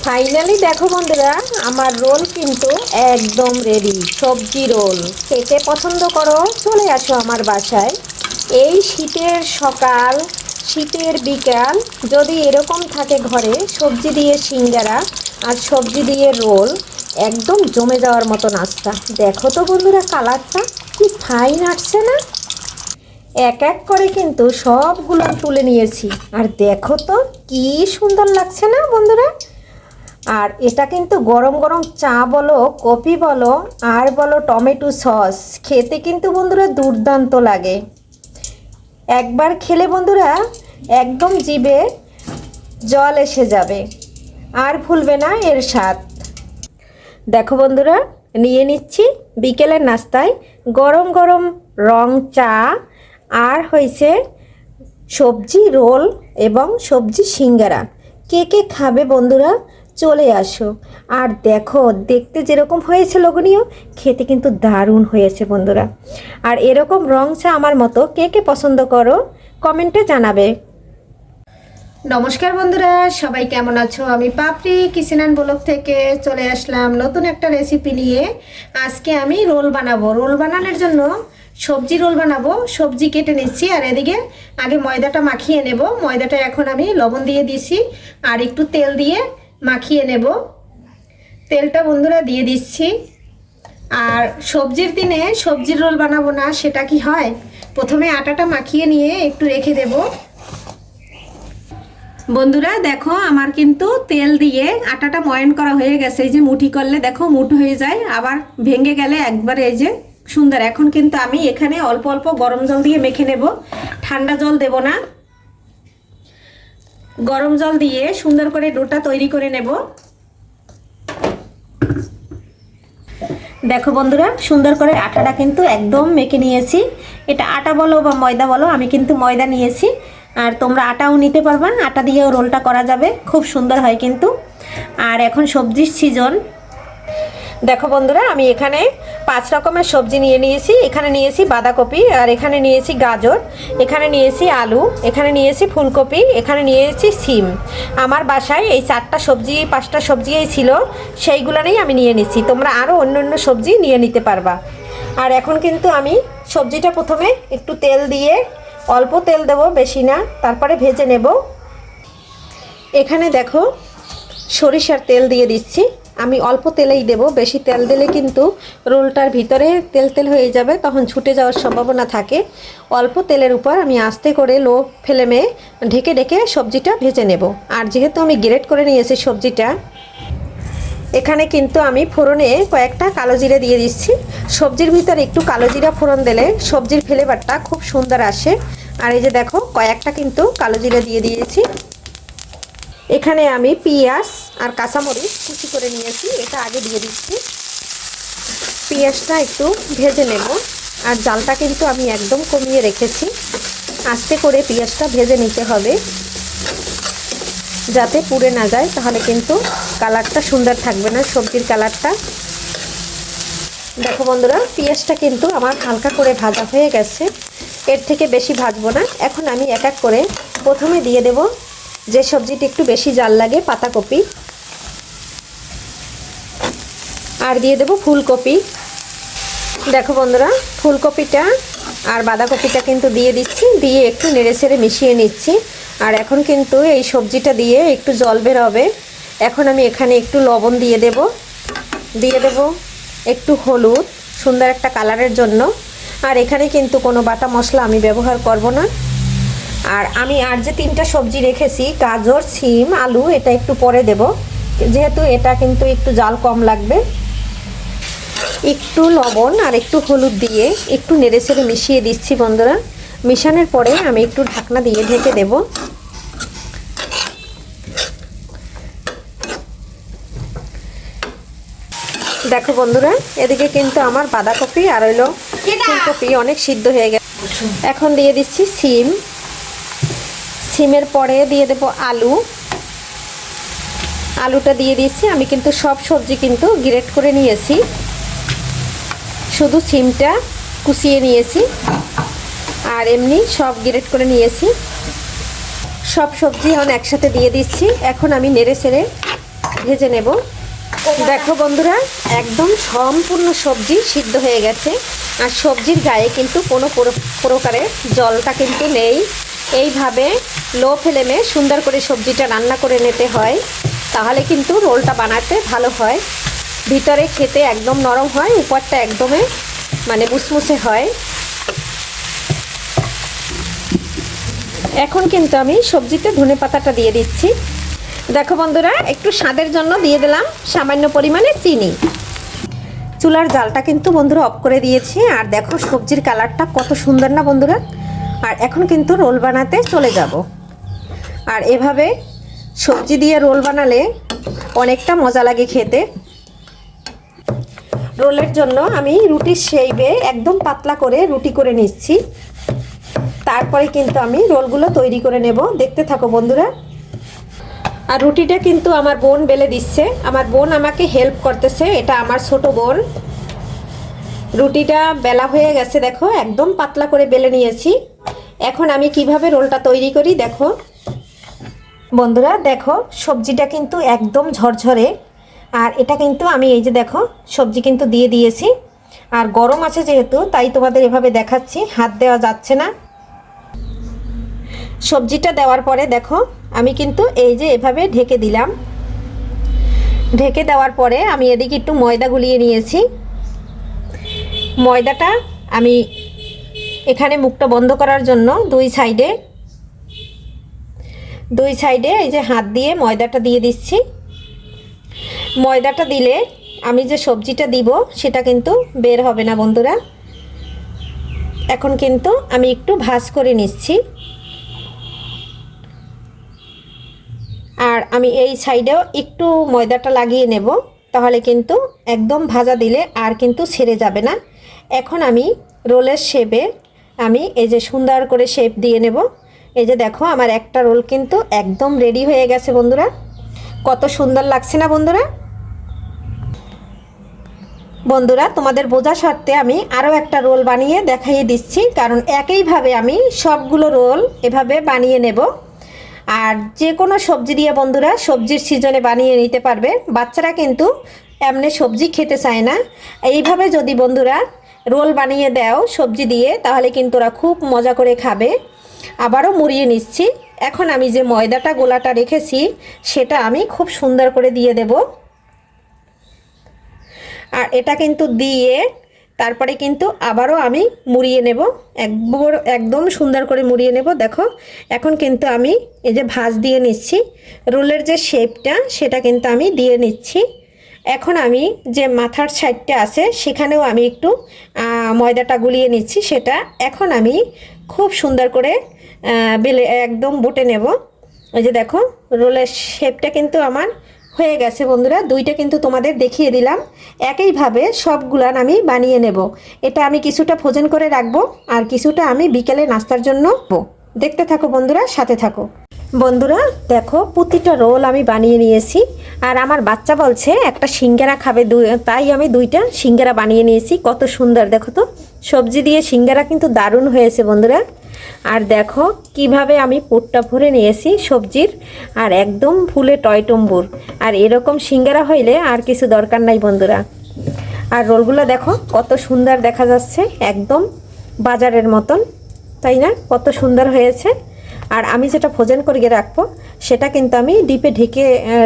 Finally দেখো বন্ধুরা, আমার রোল কিন্তু একদম রেডি। সবজি রোল খেতে পছন্দ করো, চলে আসো আমার বাসায়। এই শীতের সকাল, শীতের বিকাল যদি এরকম থাকে ঘরে, সবজি দিয়ে সিঙ্গারা আর সবজি দিয়ে রোল, একদম জমে যাওয়ার মতো নাস্তা। দেখো তো বন্ধুরা, কালারটা কি ফাইন আসছে না? এক এক করে কিন্তু সবগুলো তুলে নিয়েছি, আর দেখো তো কি সুন্দর লাগছে না বন্ধুরা। আর এটা কিন্তু গরম গরম চা বলো, কফি বলো, আর বলো টমেটো সস, খেতে কিন্তু বন্ধুরা দুর্দান্ত লাগে। একবার খেলে বন্ধুরা একদম জিভে জল এসে যাবে, আর ভুলবে না এর স্বাদ। দেখো বন্ধুরা, নিয়ে নিচ্ছি বিকেলের নাস্তায় গরম গরম রং চা, আর হয়েছে সবজি রোল এবং সবজি সিঙ্গারা। কে কে খাবে বন্ধুরা, চলে আসো। আর দেখো দেখতে যেরকম হয়েছে লোভনীয়, খেতে কিন্তু দারুণ হয়েছে বন্ধুরা। আর এরকম রং চা আমার মতো কে কে পছন্দ করো, কমেন্টে জানাবে। নমস্কার বন্ধুরা, সবাই কেমন আছো? আমি পাপড়ি কিচেন অ্যান্ড ব্লগ থেকে চলে আসলাম নতুন একটা রেসিপি নিয়ে। আজকে আমি রোল বানাবো। রোল বানানোর জন্য সবজি রোল বানাবো। সবজি কেটে নিচ্ছি, আর এদিকে আগে ময়দাটা মাখিয়ে নেব। ময়দাটা এখন আমি লবণ দিয়ে দিছি, আর একটু তেল দিয়ে মাখিয়ে নেব। তেলটা বন্ধুরা দিয়ে দিচ্ছি। আর সবজির দিনে সবজির রোল বানাবো না, সেটা কি হয়? প্রথমে আটাটা মাখিয়ে নিয়ে একটু রেখে দেব। বন্ধুরা দেখো, আমার কিন্তু তেল দিয়ে আটাটা ময়ান করা হয়ে গেছে। এই যে মুঠি করলে দেখো মুঠো হয়ে যায়, আবার ভেঙে গেলে একবার এই যে সুন্দর। এখন কিন্তু আমি এখানে অল্প অল্প গরম জল দিয়ে মেখে নেব, ঠান্ডা জল দেব না। গরম জল দিয়ে সুন্দর করে ডোটা তৈরি করে নেব। দেখো বন্ধুরা, সুন্দর করে আটাটা কিন্তু একদম মেখে নিয়েছি। এটা আটা বলো বা ময়দা বলো, আমি কিন্তু ময়দা নিয়েছি। আর তোমরা আটাও নিতে পারবা, আটা দিয়েও রোলটা করা যাবে, খুব সুন্দর হয় কিন্তু। আর এখন সবজির সিজন। দেখো বন্ধুরা, আমি এখানে 5 রকমের সবজি নিয়ে নিয়েছি। এখানে নিয়েছি বাঁধাকপি, আর এখানে নিয়েছি গাজর, এখানে নিয়েছি আলু, এখানে নিয়েছি ফুলকপি, এখানে নিয়েছি সিম। আমার বাসায় এই 4টা সবজি 5টা সবজিই ছিল, সেইগুলো নিয়েই আমি নিয়ে নিচ্ছি। তোমরা আরও অন্য অন্য সবজি নিয়ে নিতে পারবা। আর এখন কিন্তু আমি সবজিটা প্রথমে একটু তেল দিয়ে, অল্প তেল দেব, বেশি না, তারপরে ভেজে নেব। এখানে দেখো সরিষার তেল দিয়ে দিচ্ছি। আমি অল্প তেলেই দেব, বেশি তেল দিলে কিন্তু রোলটার ভিতরে তেল তেল হয়ে যাবে, তখন ছুটে যাওয়ার সম্ভাবনা থাকে। অল্প তেলের উপর আমি আস্তে করে লো ফ্লেমে ঢেকে ঢেকে সবজিটা ভেজে নেব। আর যেহেতু আমি গ্রেট করে নিয়েছি সবজিটা, এখানে কিন্তু আমি ফোড়নে কয়েকটা কালো জিরা দিয়ে দিচ্ছি। সবজির ভিতরে একটু কালো জিরা ফোড়ন দিলে সবজির ফ্লেভারটা খুব সুন্দর আসে। আর এই যে দেখো কয়েকটা কিন্তু কালো জিরা দিয়ে দিয়েছি। এখানে আমি পেঁয়াজ আর কাঁচামরিচ কুচি করে নিয়েছি, এটা আগে দিয়ে দিচ্ছি। পেঁয়াজটা একটু ভেজে নেব, আর জালটা কিন্তু আমি একদম কমিয়ে রেখেছি। আস্তে করে পেঁয়াজটা ভেজে নিতে হবে, যাতে পুড়ে না যায়, তাহলে কিন্তু কালারটা সুন্দর থাকবে না, সবজির কালারটা। দেখো বন্ধুরা, পেঁয়াজটা কিন্তু আমার হালকা করে ভাজা হয়ে গেছে, এর থেকে বেশি ভাজবো না। এখন আমি এক এক করে প্রথমে দিয়ে দেব যে সবজিটি একটু বেশি জাল লাগে, পাতাকপি, আর দিয়ে দেব ফুলকপি। দেখো বন্ধুরা, ফুলকপিটা আর বাঁধাকপিটা কিন্তু দিয়ে দিচ্ছি, দিয়ে একটু নেড়েচেড়ে মিশিয়ে নিচ্ছি। আর এখন কিন্তু এই সবজিটা দিয়ে একটু জল বের হবে। এখন আমি এখানে একটু লবণ দিয়ে দেব একটু হলুদ, সুন্দর একটা কালারের জন্য। আর এখানে কিন্তু কোনো বাটা মশলা আমি ব্যবহার করব না। আর আমি যে 3টা সবজি রেখেছি, গাজর, সিম, আলু, এটা একটু পরে দেব, যেহেতু এটা কিন্তু একটু জাল কম লাগবে। একটু লবণ আর একটু হলুদ দিয়ে একটু নেড়েচেড়ে মিশিয়ে দিচ্ছি বন্ধুরা। মিশানোর পরে আমি একটু ঢাকনা দিয়ে ঢেকে দেব। দেখো বন্ধুরা, এদিকে কিন্তু আমার বাঁধাকপি আর হইলো ফুলকপি অনেক সিদ্ধ হয়ে গেছে। এখন দিয়ে দিচ্ছি সিম। সিমের পরে দিয়ে দেব আলু। আলুটা দিয়ে দিচ্ছি। আমি কিন্তু সব সবজি কিন্তু গ্রেট করে নিয়েছি, শুধু সিমটা কুচিয়ে নিয়েছি, আর এমনি সব গ্রেট করে নিয়েছি। সব সবজি এখন একসাথে দিয়ে দিচ্ছি। এখন আমি নেড়ে চেড়ে ভেজে নেব। দেখো বন্ধুরা, একদম সম্পূর্ণ সবজি সিদ্ধ হয়ে গেছে, আর সবজির গায়ে কিন্তু কোনো প্রকারের জলটা কিন্তু নেই। এইভাবে লো ফ্লেমে সুন্দর করে সবজিটা রান্না করে নিতে হয়, তাহলে কিন্তু রোলটা বানাতে ভালো হয়। ভিতরে খেতে একদম নরম হয়, উপরটা একদমই মুসমুসে হয়। এখন কিন্তু আমি সবজিতে ধনেপাতাটা দিয়ে দিচ্ছি। দেখো বন্ধুরা, একটু স্বাদের জন্য দিয়ে দিলাম সামান্য পরিমাণে চিনি। চুলার জালটা কিন্তু বন্ধুরা অফ করে দিয়েছি। আর দেখো সবজির কালারটা কত সুন্দর না বন্ধুরা। আর এখন কিন্তু রোল বানাতে চলে যাব। আর এভাবে সবজি দিয়ে রোল বানালে অনেকটা মজা লাগে খেতে। রোলের জন্য আমি রুটির শেপে একদম পাতলা করে রুটি করে নিচ্ছি। তারপরে কিন্তু আমি রোলগুলো তৈরি করে নেব। দেখতে থাকো বন্ধুরা। আর রুটিটা কিন্তু আমার বোন বেলে দিচ্ছে, আমার বোন আমাকে হেল্প করতেছে। এটা আমার ছোট বোন। রুটিটা বেলা হয়ে গেছে, দেখো একদম পাতলা করে বেলে নিয়েছি। এখন আমি কিভাবে রোলটা তৈরি করি দেখো বন্ধুরা। দেখো সবজিটা কিন্তু একদম ঝরঝরে। আর এটা কিন্তু আমি এই যে দেখো সবজি কিন্তু দিয়ে দিয়েছি। আর গরম আছে যেহেতু, তাই তোমাদের এভাবে দেখাচ্ছি, হাত দেওয়া যাচ্ছে না। সবজিটা দেওয়ার পরে দেখো আমি কিন্তু এই যে এভাবে ঢেকে দিলাম। ঢেকে দেওয়ার পরে আমি এদিকে একটু ময়দা গুলিয়ে নিয়েছি। ময়দাটা আমি এখানে মুখটা বন্ধ করার জন্য দুই সাইডে এই যে হাত দিয়ে ময়দাটা দিয়ে দিচ্ছি। ময়দাটা দিলে আমি যে সবজিটা দিব সেটা কিন্তু বের হবে না বন্ধুরা। এখন কিন্তু আমি একটু ভাঁজ করে নিচ্ছি। আর আমি এই সাইডেও একটু ময়দাটা লাগিয়ে নেব, তাহলে কিন্তু একদম ভাজা দিলে আর কিন্তু ছেড়ে যাবে না। এখন আমি রোলের শেপে আমি এই যে সুন্দর করে শেপ দিয়ে নেব। এই যে দেখো আমার একটা রোল কিন্তু একদম রেডি হয়ে গেছে বন্ধুরা। কত সুন্দর লাগছে না বন্ধুরা। বন্ধুরা তোমাদের বোঝা স্বার্থে আমি আরও একটা রোল বানিয়ে দেখাইয়ে দিচ্ছি, কারণ একইভাবে আমি সবগুলো রোল এভাবে বানিয়ে নেব। আর যে কোনো সবজি দিয়ে বন্ধুরা সবজির সিজনে বানিয়ে নিতে পারবে। বাচ্চারা কিন্তু এমনি সবজি খেতে চায় না। এইভাবে যদি বন্ধুরা রোল বানিয়ে দাও সবজি দিয়ে, তাহলে কিন্তু ওরা খুব মজা করে খাবে। আবারও মুড়িয়ে নিচ্ছি। এখন আমি যে ময়দাটা গোলাটা রেখেছি সেটা আমি খুব সুন্দর করে দিয়ে দেব। আর এটা কিন্তু দিয়ে তারপরে কিন্তু আবারও আমি মুড়িয়ে নেব, একদম সুন্দর করে মুড়িয়ে নেব। দেখো এখন কিন্তু আমি এই যে ভাঁজ দিয়ে নিচ্ছি, রোলের যে শেপটা সেটা কিন্তু আমি দিয়ে নিচ্ছি। এখন আমি যে মাথার সাইডটা আছে সেখানেও আমি একটু ময়দাটা গুলিয়ে নিচ্ছি। সেটা এখন আমি খুব সুন্দর করে বেলে একদম বটে নেব। এই যে দেখো রোলের শেপটা কিন্তু আমার হয়ে গেছে বন্ধুরা। দুইটা কিন্তু তোমাদের দেখিয়ে দিলাম। একইভাবে সবগুলান আমি বানিয়ে নেব। এটা আমি কিছুটা ফ্রোজেন করে রাখবো, আর কিছুটা আমি বিকেলে নাস্তার জন্য। দেখতে থাকো বন্ধুরা, সাথে থাকো বন্ধুরা। দেখো প্রতিটা রোল আমি বানিয়ে নিয়েছি। আর আমার বাচ্চা বলছে একটা সিঙ্গারা খাবে, তাই আমি দুইটা সিঙ্গারা বানিয়ে নিয়েছি। কত সুন্দর দেখো তো, সবজি দিয়ে সিঙ্গারা কিন্তু দারুণ হয়েছে বন্ধুরা। আর দেখো কিভাবে আমি পুরটা ভরে নিয়েছি সবজির, আর একদম ফুলে টয়টম্বুর। আর এরকম সিঙ্গারা হইলে আর কিছু দরকার নাই বন্ধুরা। আর রোলগুলো দেখো কত সুন্দর দেখা যাচ্ছে, একদম বাজারের মতন, তাই না? কত সুন্দর হয়েছে। আর আমি যেটা ফ্রোজেন করে রাখবো সেটা কিন্তু আমি ডিপে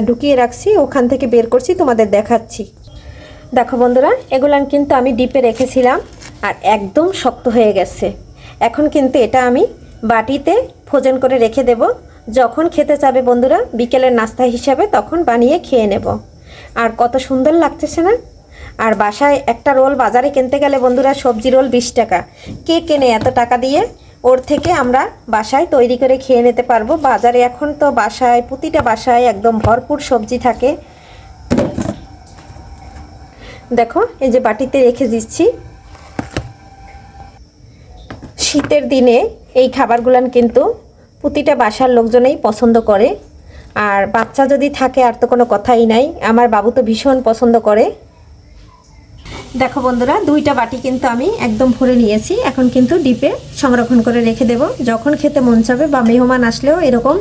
ঢুকিয়ে রাখছি, ওখান থেকে বের করছি, তোমাদের দেখাচ্ছি। দেখো বন্ধুরা, এগুলো কিন্তু আমি ডিপে রেখেছিলাম আর একদম শক্ত হয়ে গেছে। এখন কিন্তু এটা আমি বাটিতে ফ্রোজেন করে রেখে দেব। যখন খেতে চাবে বন্ধুরা বিকেলের নাস্তা হিসাবে, তখন বানিয়ে খেয়ে নেব। আর কত সুন্দর লাগতেছে না? আর বাসায় একটা রোল বাজারে কিনতে গেলে বন্ধুরা সবজি রোল 20 টাকা। কে কেনে এত টাকা দিয়ে? ওর থেকে আমরা বাসায় তৈরি করে খেয়ে নিতে পারবো। বাজারে এখন তো বাসায় প্রতিটা বাসায় একদম ভরপুর সবজি থাকে। দেখো এই যে বাটিতে রেখে দিচ্ছি। শীতের দিনে এই খাবারগুলান কিন্তু প্রতিটা বাসার লোকজনেই পছন্দ করে। আর বাচ্চা যদি থাকে আর তো কোনো কথাই নাই, আমার বাবু তো ভীষণ পছন্দ করে। দেখো বন্ধুরা, দুইটা বাটি কিন্তু আমি একদম ভরে নিয়েছি। এখন কিন্তু ডিপে সংরক্ষণ করে রেখে দেব। যখন খেতে মন চাবে বা মেহমান আসলেও এরকম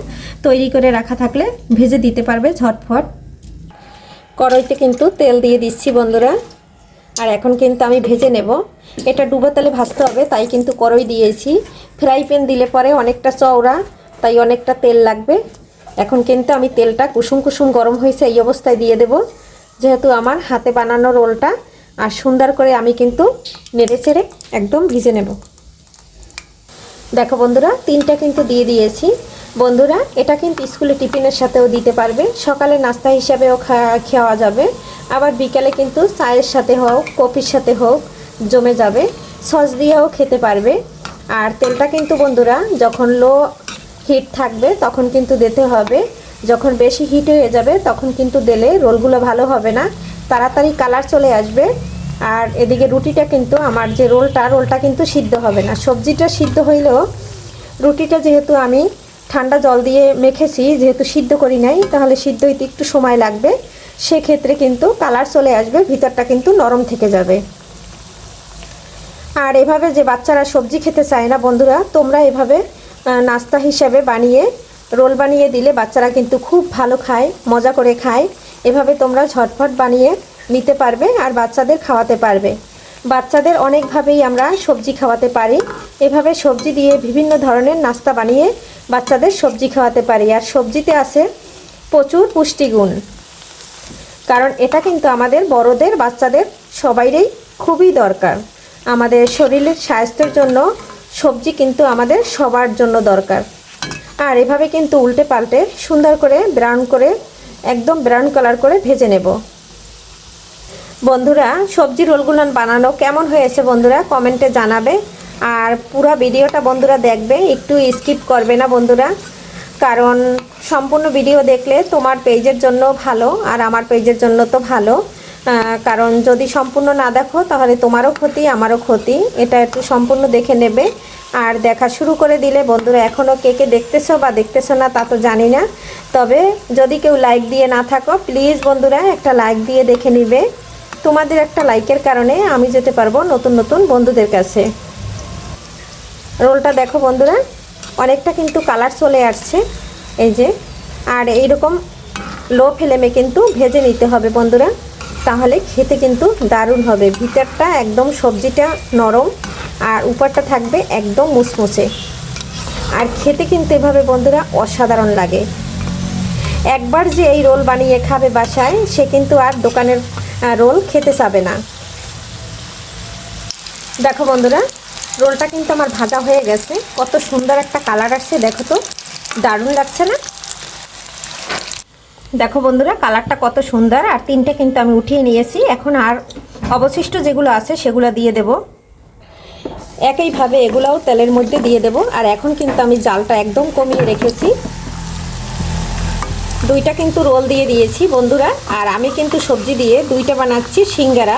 তৈরি করে রাখা থাকলে ভেজে দিতে পারবে ঝটফট। কড়াইতে কিন্তু তেল দিয়ে দিচ্ছি বন্ধুরা। আর এখন কিন্তু আমি ভেজে নেব। এটা ডুবো তেলে ভাজতে হবে, তাই কিন্তু কড়াই দিয়েছি। ফ্রাই প্যান দিলে পরে অনেকটা চওড়া, তাই অনেকটা তেল লাগবে। এখন কিন্তু আমি তেলটা কুসুম কুসুম গরম হয়েছে এই অবস্থায় দিয়ে দেব, যেহেতু আমার হাতে বানানো রোলটা। আর সুন্দর করে আমি কিন্তু নেড়ে চেড়ে একদম ভেজে নেব। দেখো বন্ধুরা, 3টা কিন্তু দিয়ে দিয়েছি। বন্ধুরা, এটা কিন্তু স্কুলে টিফিনের সাথেও দিতে পারবে, সকালে নাস্তা হিসাবেও খাওয়া যাবে, আবার বিকালে কিন্তু চায়ের সাথে হোক, কফির সাথে হোক জমে যাবে। সস দিয়েও খেতে পারবে। আর তেলটা কিন্তু বন্ধুরা যখন লো হিট থাকবে তখন কিন্তু দিতে হবে। যখন বেশি হিট হয়ে যাবে তখন কিন্তু দিলে রোলগুলো ভালো হবে না, তাড়াতাড়ি কালার চলে আসবে। আর এদিকে রুটিটা কিন্তু আমার যে রোলটা কিন্তু সিদ্ধ হবে না। সবজিটা সিদ্ধ হইলেও রুটিটা যেহেতু আমি ঠান্ডা জল দিয়ে মেখেছি, যেহেতু সিদ্ধ করি নাই, তাহলে সিদ্ধ হইতে একটু সময় লাগবে। সেক্ষেত্রে কিন্তু কালার চলে আসবে, ভিতরটা কিন্তু নরম থেকে যাবে। আর এভাবে যে বাচ্চারা সবজি খেতে চায় না বন্ধুরা, তোমরা এভাবে নাস্তা হিসাবে বানিয়ে রোল বানিয়ে দিলে বাচ্চারা কিন্তু খুব ভালো খায়, মজা করে খায়। এভাবে তোমরা ঝটফট বানিয়ে নিতে পারবে আর বাচ্চাদের খাওয়াতে পারবে। বাচ্চাদের অনেকভাবেই আমরা সবজি খাওয়াতে পারি। এভাবে সবজি দিয়ে বিভিন্ন ধরনের নাস্তা বানিয়ে বাচ্চাদের সবজি খাওয়াতে পারি। আর সবজিতে আছে প্রচুর পুষ্টিগুণ, কারণ এটা কিন্তু আমাদের বড়দের বাচ্চাদের সবাইরই খুবই দরকার। আমাদের শরীরের স্বাস্থ্যের জন্য সবজি কিন্তু আমাদের সবার জন্য দরকার। আর এভাবে কিন্তু উল্টে পাল্টে সুন্দর করে ব্রাউন করে একদম ব্রাউন কালার করে ভেজে নেব। বন্ধুরা, সবজি রোলগুলো বানানো কেমন হয়েছে বন্ধুরা কমেন্টে জানাবে। আর পুরো ভিডিওটা বন্ধুরা দেখবে, একটু স্কিপ করবে না বন্ধুরা, কারণ সম্পূর্ণ ভিডিও দেখলে তোমার পেজের জন্য ভালো আর আমার পেজের জন্য তো ভালো। কারণ যদি সম্পূর্ণ না দেখো তাহলে তোমারও ক্ষতি, আমারও ক্ষতি। এটা একটু সম্পূর্ণ দেখে নেবে। আর দেখা শুরু করে দিলে বন্ধুরা, এখনও কে কে দেখতেছো বা দেখতেছো না তা তো জানি না, তবে যদি কেউ লাইক দিয়ে না থাকো প্লিজ বন্ধুরা একটা লাইক দিয়ে দেখে নিবে। তোমাদের একটা লাইকের কারণে আমি যেতে পারবো নতুন নতুন বন্ধুদের কাছে। রোলটা দেখো বন্ধুরা, অনেকটা কিন্তু কালার চলে আসছে এই যে। আর এইরকম লো ফ্লেমে কিন্তু ভেজে নিতে হবে বন্ধুরা, তাহলে খেতে কিন্তু দারুণ হবে। ভিতরটা একদম সবজিটা নরম আর উপরটা থাকবে একদম মুচমুচে। আর খেতে কিন্তু এভাবে বন্ধুরা অসাধারণ লাগে। একবার যে এই রোল বানিয়ে খাবে বাসায়, সে কিন্তু আর দোকানের রোল খেতে চাবে না। দেখো বন্ধুরা, রোলটা কিন্তু আমার ভাজা হয়ে গেছে। কত সুন্দর একটা কালার আসছে, দেখো তো দারুণ লাগছে না? দেখো বন্ধুরা, কালারটা কত সুন্দর। আর 3টে কিন্তু আমি উঠিয়ে নিয়েছি। এখন আর অবশিষ্ট যেগুলো আছে সেগুলো দিয়ে দেব। একইভাবে এগুলোও তেলের মধ্যে দিয়ে দেব। আর এখন কিন্তু আমি জালটা একদম কমিয়ে রেখেছি। 2টা কিন্তু রোল দিয়ে দিয়েছি বন্ধুরা। আর আমি কিন্তু সবজি দিয়ে 2টা বানাচ্ছি সিঙ্গারা।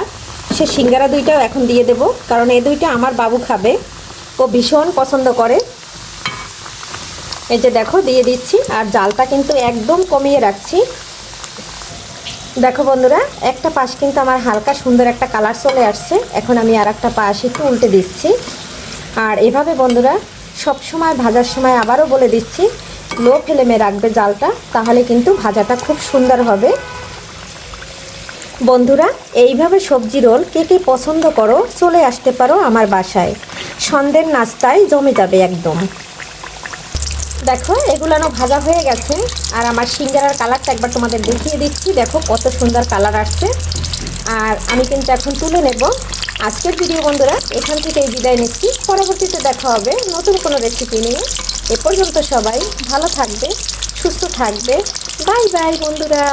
সে সিঙ্গারা 2টাও এখন দিয়ে দেব, কারণ এই 2টা আমার বাবু খাবে, ও ভীষণ পছন্দ করে। এই যে দেখো দিয়ে দিচ্ছি। আর জালটা কিন্তু একদম কমিয়ে রাখছি। দেখো বন্ধুরা, একটা পাশ কিন্তু আমার হালকা সুন্দর একটা কালার চলে আসছে। এখন আমি আর একটা পাশ একটু উল্টে দিচ্ছি। আর এভাবে বন্ধুরা সব সময় ভাজার সময় আবারও বলে দিচ্ছি, লো ফ্লেমে রাখবে জালটা, তাহলে কিন্তু ভাজাটা খুব সুন্দর হবে। বন্ধুরা, এইভাবে সবজি রোল কে কে পছন্দ করো চলে আসতে পারো আমার বাসায়, সন্ধ্যের নাস্তায় জমে যাবে একদম। দেখো এগুলানো ভাজা হয়ে গেছে। আর আমার সিঙ্গারার কালারটা একবার তোমাদের দেখিয়ে দিচ্ছি। দেখো কত সুন্দর কালার আসছে। আর আমি কিন্তু এখন তুলে নেব। আজকের ভিডিও বন্ধুরা এখান থেকেই বিদায় নিচ্ছি। পরবর্তীতে দেখা হবে নতুন কোনো রেসিপি নিয়ে। এ পর্যন্ত সবাই ভালো থাকবে, সুস্থ থাকবে। বাই বাই বন্ধুরা।